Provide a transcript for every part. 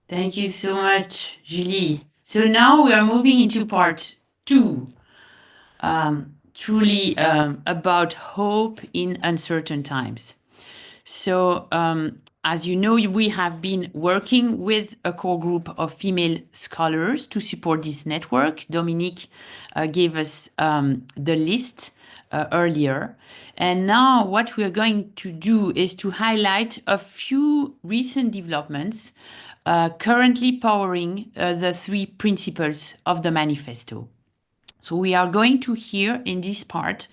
Thank you so much, Julie. So now we are moving into part two, truly about hope in uncertain times. So, as you know, we have been working with a core group of female scholars to support this network. Dominique gave us the list earlier. And now what we are going to do is to highlight a few recent developments currently powering the three principles of the manifesto. So we are going to hear in this part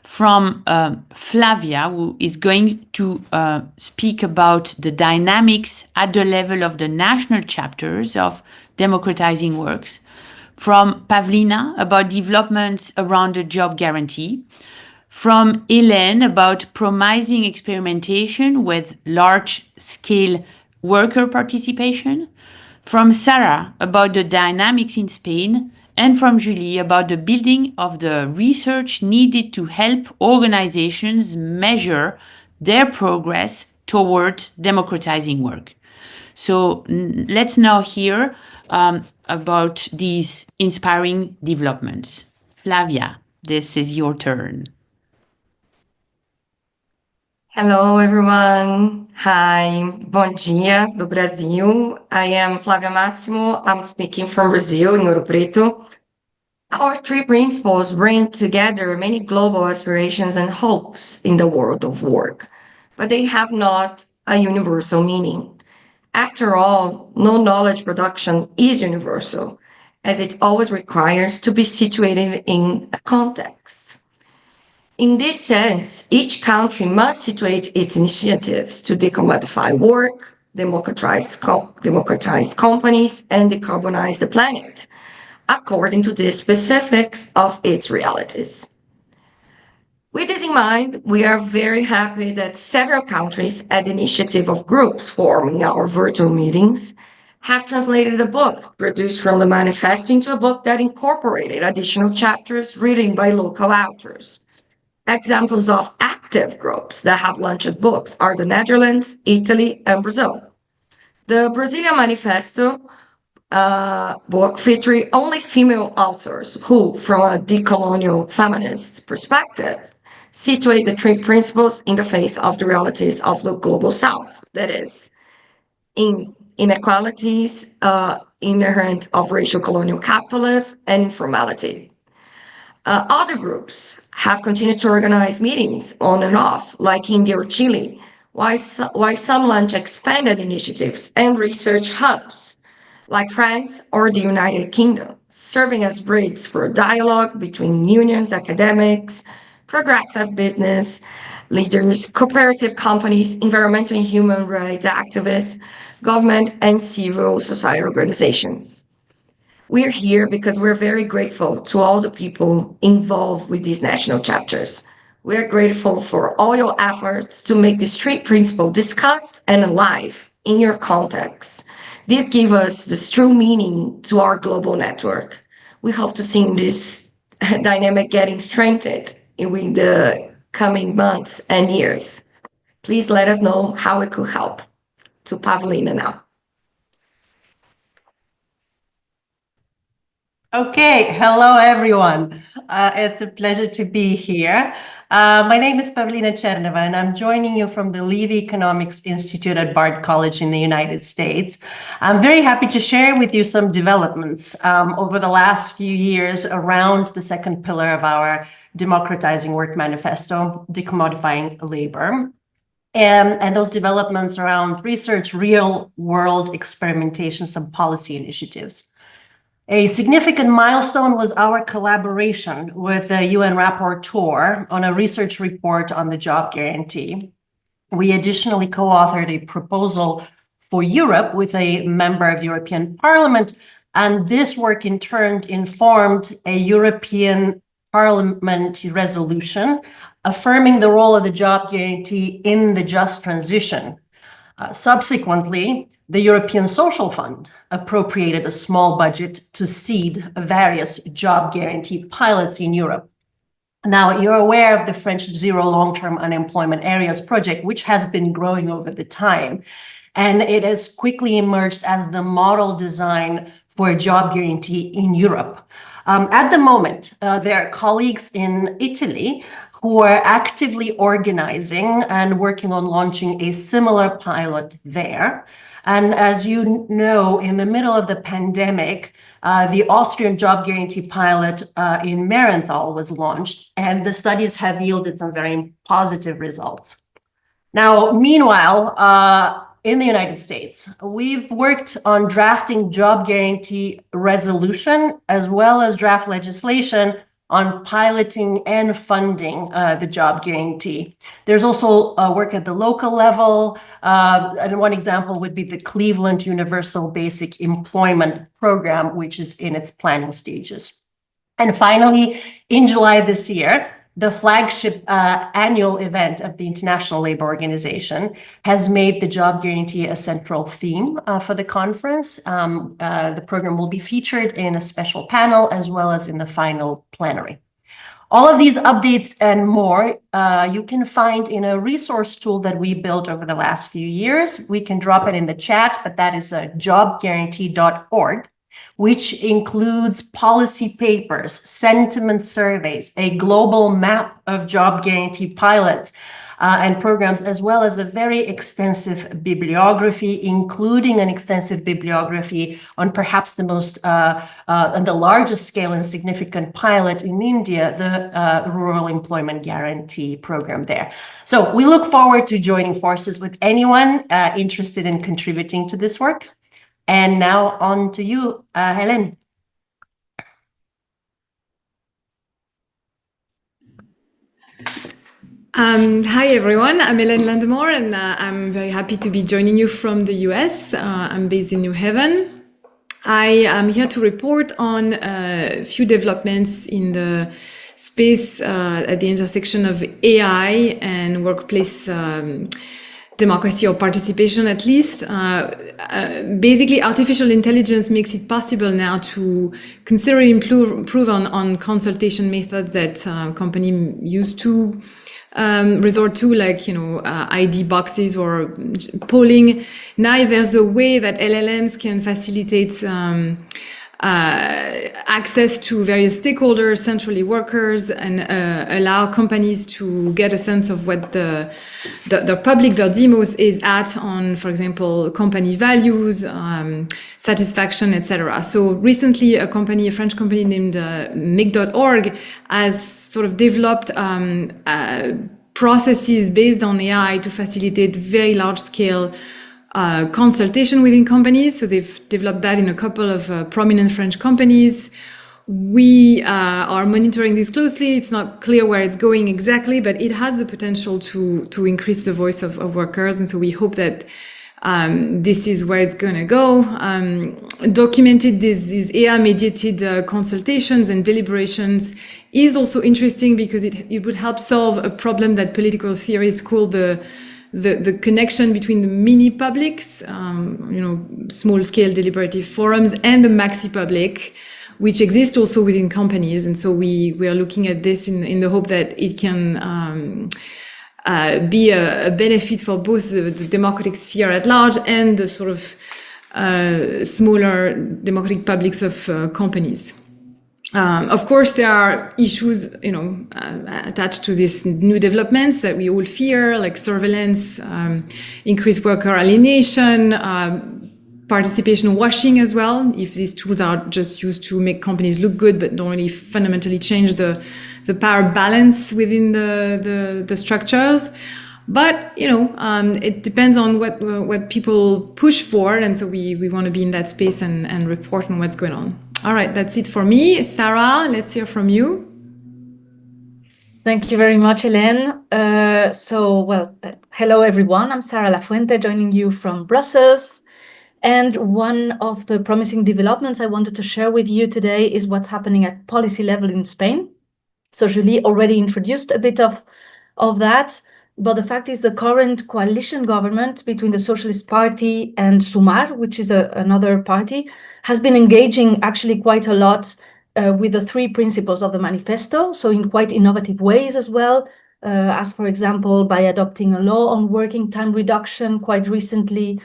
from Flavia, who is going to speak about the dynamics at the level of the national chapters of Democratizing Works, from Pavlina about developments around the job guarantee, from Hélène about promising experimentation with large-scale worker participation, from Sarah about the dynamics in Spain, and from Julie about the building of the research needed to help organizations measure their progress toward democratizing work. So let's now hear about these inspiring developments. Flavia, this is your turn. Hello, everyone. Hi, bom dia do Brasil. I am Flávia Máximo. I'm speaking from Brazil, in Ouro Preto. Our three principles bring together many global aspirations and hopes in the world of work, but they have not a universal meaning. After all, no knowledge production is universal, as it always requires to be situated in a context. In this sense, each country must situate its initiatives to decommodify work, democratize companies, and decarbonize the planet, according to the specifics of its realities. With this in mind, we are very happy that several countries, at the initiative of groups forming our virtual meetings, have translated the book produced from the manifesto into a book that incorporated additional chapters written by local authors. Examples of active groups that have launched books are the Netherlands, Italy, and Brazil. The Brazilian Manifesto book featuring only female authors who, from a decolonial feminist perspective, situate the three principles in the face of the realities of the global south. That is, in inequalities inherent of racial colonial capitalism and informality. Other groups have continued to organize meetings on and off, like India or Chile, while some launch expanded initiatives and research hubs, like France or the United Kingdom, serving as bridges for dialogue between unions, academics, progressive business leaders, cooperative companies, environmental and human rights activists, government, and civil society organizations. We're here because we're very grateful to all the people involved with these national chapters. We're grateful for all your efforts to make this street principle discussed and alive in your context. This gives us this true meaning to our global network. We hope to see this dynamic getting strengthened in the coming months and years. Please let us know how it could help. To Pavlina now. Okay, hello everyone. It's a pleasure to be here. My name is Pavlina Cherneva, and I'm joining you from the Levy Economics Institute at Bard College in the United States. I'm very happy to share with you some developments over the last few years around the second pillar of our Democratizing Work Manifesto, Decommodifying Labor. And those developments around research, real-world experimentations, and policy initiatives. A significant milestone was our collaboration with the UN rapporteur on a research report on the job guarantee. We additionally co-authored a proposal for Europe with a member of European Parliament, and this work in turn informed a European Parliament resolution affirming the role of the job guarantee in the just transition. Subsequently, the European Social Fund appropriated a small budget to seed various job guarantee pilots in Europe. Now, you're aware of the French Zero Long-Term Unemployment Areas project, which has been growing over the time. and it has quickly emerged as the model design for a job guarantee in Europe. At the moment, there are colleagues in Italy who are actively organizing and working on launching a similar pilot there. And as you know, in the middle of the pandemic, the Austrian job guarantee pilot in Marienthal was launched, and the studies have yielded some very positive results. Now, meanwhile, in the United States, we've worked on drafting job guarantee resolution as well as draft legislation on piloting and funding the job guarantee. There's also work at the local level, and one example would be the Cleveland Universal Basic Employment Program, which is in its planning stages. And finally, in July this year, the flagship annual event of the International Labour Organization has made the job guarantee a central theme for the conference. The program will be featured in a special panel as well as in the final plenary. All of these updates and more you can find in a resource tool that we built over the last few years. We can drop it in the chat, but that is jobguarantee.org. which includes policy papers, sentiment surveys, a global map of job guarantee pilots and programs, as well as a very extensive bibliography, including an extensive bibliography on perhaps the most and the largest scale and significant pilot in India, the Rural Employment Guarantee Program there. So we look forward to joining forces with anyone interested in contributing to this work. And now on to you, Hélène. Hi everyone, I'm Hélène Landemore and I'm very happy to be joining you from the US. I'm based in New Haven. I am here to report on a few developments in the space at the intersection of AI and workplace democracy or participation at least. Basically, artificial intelligence makes it possible now to consider improve on consultation methods that companies used to resort to, like, ID boxes or polling. Now there's a way that LLMs can facilitate access to various stakeholders, centrally workers, and allow companies to get a sense of what the public, their demos is at on, for example, company values, satisfaction, etc. So recently a French company named Make.org has sort of developed processes based on AI to facilitate very large scale consultation within companies. So they've developed that in a couple of prominent French companies. We are monitoring this closely. It's not clear where it's going exactly, but it has the potential to increase the voice of workers. And so we hope that this is where it's going to go. Documented these AI-mediated consultations and deliberations is also interesting because it would help solve a problem that political theorists call the connection between the mini publics, small-scale deliberative forums, and the maxi public, which exist also within companies. And so we are looking at this in the hope that it can be a benefit for both the democratic sphere at large and the sort of smaller democratic publics of companies. Of course, there are issues, attached to these new developments that we all fear, like surveillance, increased worker alienation, participation washing as well, if these tools are just used to make companies look good but don't really fundamentally change the power balance within the structures. But it depends on what people push for, and so we want to be in that space and report on what's going on. All right, that's it for me. Sarah, let's hear from you. Thank you very much, Hélène. Hello everyone. I'm Sarah Lafuente, joining you from Brussels. And one of the promising developments I wanted to share with you today is what's happening at policy level in Spain. So Julie already introduced a bit of that, but the fact is the current coalition government between the Socialist Party and Sumar, which is another party, has been engaging actually quite a lot with the three principles of the Manifesto, so in quite innovative ways as well, as for example, by adopting a law on working time reduction quite recently,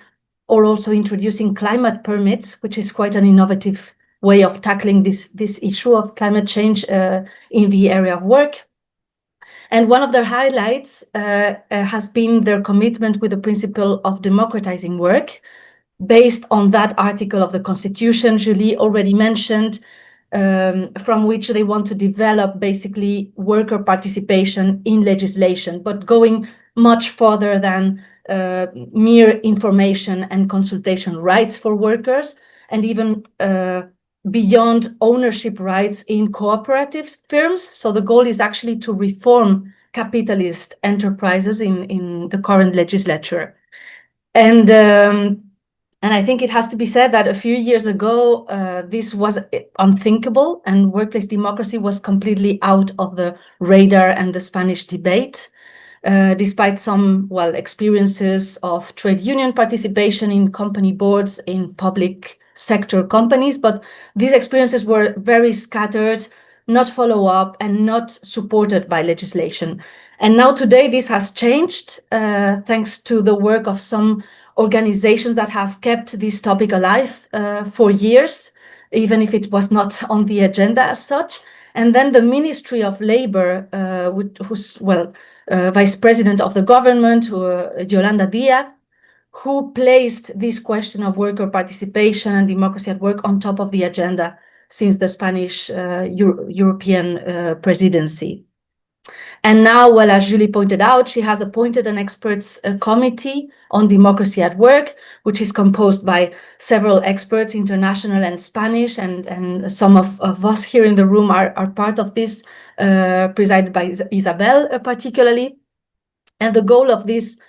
or also introducing climate permits, which is quite an innovative way of tackling this issue of climate change in the area of work. And one of their highlights has been their commitment with the principle of democratizing work, based on that article of the Constitution Julie already mentioned, from which they want to develop basically worker participation in legislation, but going much further than mere information and consultation rights for workers, and even beyond ownership rights in cooperative firms. So the goal is actually to reform capitalist enterprises in the current legislature. And I think it has to be said that a few years ago, this was unthinkable, and workplace democracy was completely out of the radar and the Spanish debate, despite some, experiences of trade union participation in company boards in public sector companies. But these experiences were very scattered, not follow up, and not supported by legislation. And now today, this has changed, thanks to the work of some organizations that have kept this topic alive for years, even if it was not on the agenda as such. And then the Ministry of Labor, who's Vice President of the government, Yolanda Díaz, who placed this question of worker participation and democracy at work on top of the agenda since the Spanish European presidency. And now, as Julie pointed out, she has appointed an experts committee on democracy at work, which is composed by several experts, international and Spanish, and some of us here in the room are part of this, presided by Isabel particularly. And the goal of this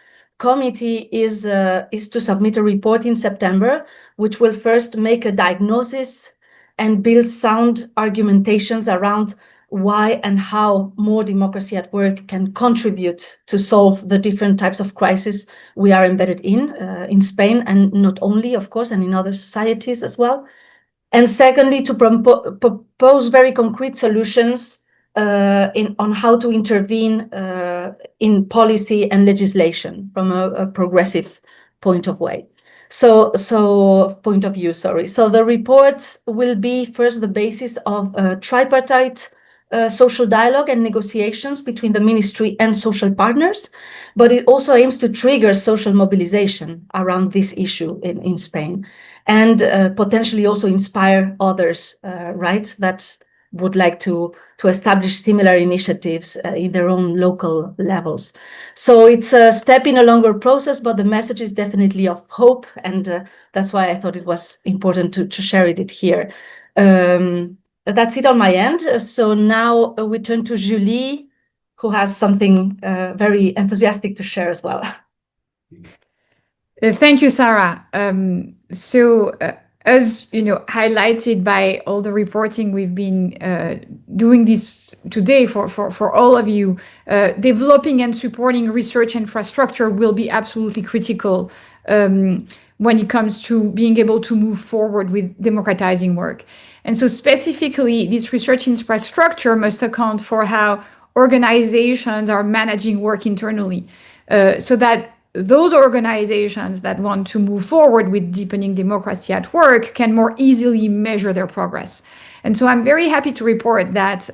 committee is to submit a report in September, which will first make a diagnosis and build sound argumentations around why and how more democracy at work can contribute to solve the different types of crises we are embedded in Spain, and not only, of course, and in other societies as well. And secondly, to propose very concrete solutions on how to intervene in policy and legislation from a progressive point of view. So the report will be first the basis of a tripartite social dialogue and negotiations between the ministry and social partners, but it also aims to trigger social mobilization around this issue in Spain, and potentially also inspire others, that would like to establish similar initiatives in their own local levels. So it's a step in a longer process, but the message is definitely of hope, and that's why I thought it was important to share it here. That's it on my end. So now we turn to Julie, who has something very enthusiastic to share as well. Thank you, Sarah. As you know, highlighted by all the reporting we've been doing this today for all of you, developing and supporting research infrastructure will be absolutely critical when it comes to being able to move forward with democratizing work. And so specifically, this research infrastructure must account for how organizations are managing work internally, so that those organizations that want to move forward with deepening democracy at work can more easily measure their progress. And so I'm very happy to report that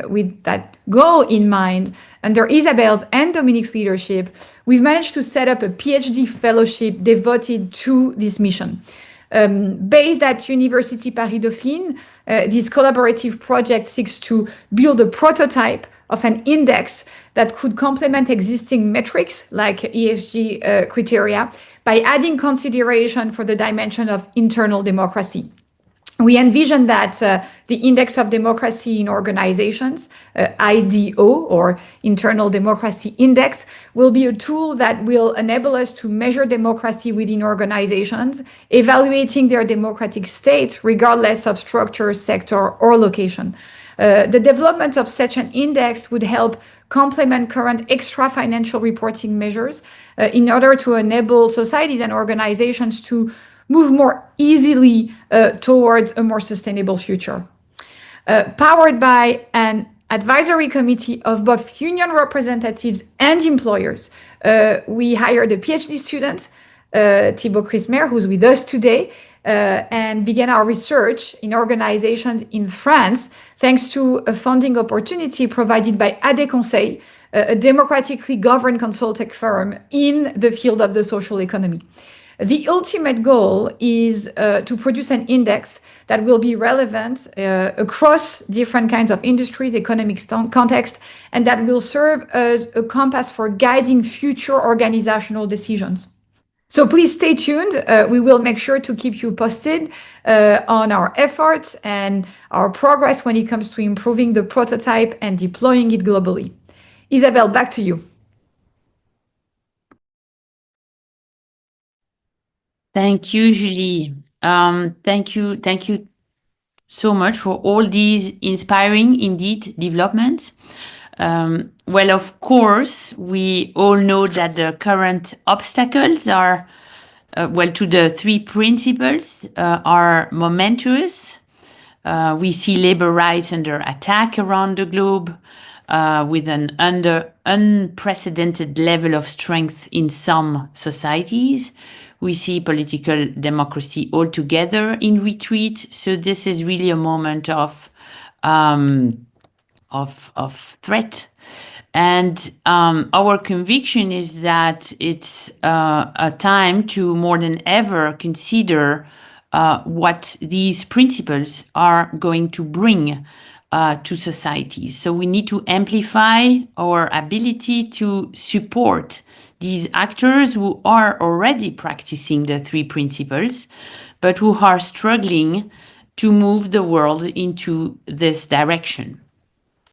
with that goal in mind, under Isabel's and Dominique's leadership, we've managed to set up a PhD fellowship devoted to this mission. Based at Université Paris-Dauphine, this collaborative project seeks to build a prototype of an index that could complement existing metrics like ESG criteria by adding consideration for the dimension of internal democracy. We envision that the Index of Democracy in Organizations, IDO, or Internal Democracy Index, will be a tool that will enable us to measure democracy within organizations, evaluating their democratic state regardless of structure, sector, or location. The development of such an index would help complement current extra financial reporting measures in order to enable societies and organizations to move more easily towards a more sustainable future. Powered by an advisory committee of both union representatives and employers, we hired a PhD student Thibaut Crismer, who's with us today, and began our research in organizations in France, thanks to a funding opportunity provided by ADEConseil, a democratically governed consulting firm in the field of the social economy. The ultimate goal is to produce an index that will be relevant across different kinds of industries, economic context, and that will serve as a compass for guiding future organizational decisions. So please stay tuned. We will make sure to keep you posted on our efforts and our progress when it comes to improving the prototype and deploying it globally. Isabelle, back to you. Thank you, Julie. Thank you so much for all these inspiring, indeed, developments. Well, of course, we all know that the current obstacles are, to the three principles are momentous. We see labor rights under attack around the globe, with an unprecedented level of strength in some societies. We see political democracy altogether in retreat. So this is really a moment of threat. And our conviction is that it's a time to more than ever consider what these principles are going to bring to societies. So we need to amplify our ability to support these actors who are already practicing the three principles, but who are struggling to move the world into this direction.